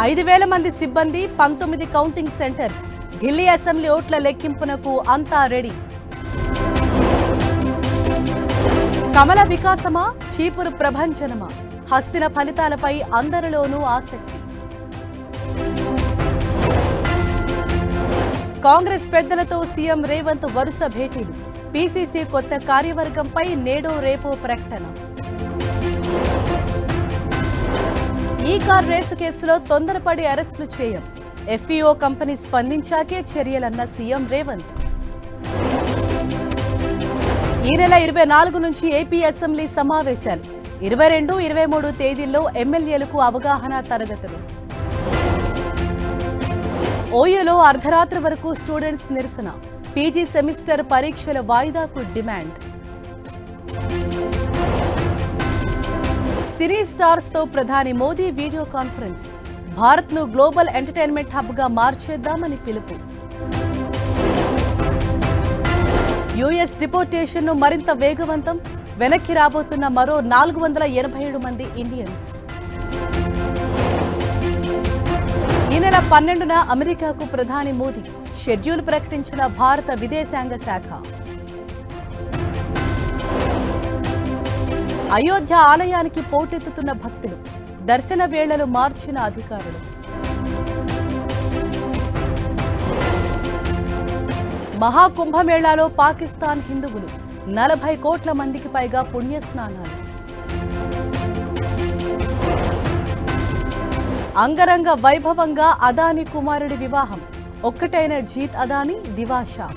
5,000 మంది సిబ్బంది 19 counting centres. Delhi assembly ఓట్ల లెక్కింపునకు అంతా రెడీ. కమల వికాసమా, చీపురు ప్రభంజనమా? హస్తిన ఫలితాలపై అందరిలోనూ ఆసక్తి. కాంగ్రెస్ పెద్దలతో సీఎం రేవంత్ వరుస భేటీలు. పీసీసీ కొత్త కార్యవర్గంపై నేడో రేపో ప్రకటన. ఈ కార్ రేసు కేసులో తొందరపడి అరెస్టులు చేయం. FPO company స్పందించాకే చర్యలన్న CM Revanth. ఈ నెల 24 నుంచి ఏపీ అసెంబ్లీ సమావేశాలు. 22, 23 తేదీల్లో ఎమ్మెల్యేలకు అవగాహన తరగతులు. ఓయూలో అర్ధరాత్రి వరకు స్టూడెంట్స్ నిరసన. పీజీ సెమిస్టర్ పరీక్షల వాయిదాకు డిమాండ్. సినీ స్టార్స్ తో ప్రధాని మోదీ వీడియో కాన్ఫరెన్స్. భారత్ ను గ్లోబల్ ఎంటర్టైన్మెంట్ హబ్ గా మార్చేద్దామని పిలుపు. యుఎస్ డిపోర్టేషన్ ను మరింత వేగవంతం. వెనక్కి రాబోతున్న మరో 487 మంది ఇండియన్స్. ఈ నెల 12న అమెరికాకు ప్రధాని మోదీ. షెడ్యూల్ ప్రకటించిన భారత విదేశాంగ శాఖ. అయోధ్య ఆలయానికి పోటెత్తుతున్న భక్తులు. దర్శన వేళలు మార్చిన అధికారులు. మహాకుంభమేళాలో పాకిస్తాన్ హిందువులు. 40 కోట్ల మందికి పైగా పుణ్యస్నానాలు. అంగరంగ వైభవంగా అదానీ కుమారుడి వివాహం. ఒక్కటైన జీత్ అదానీ దివాషా.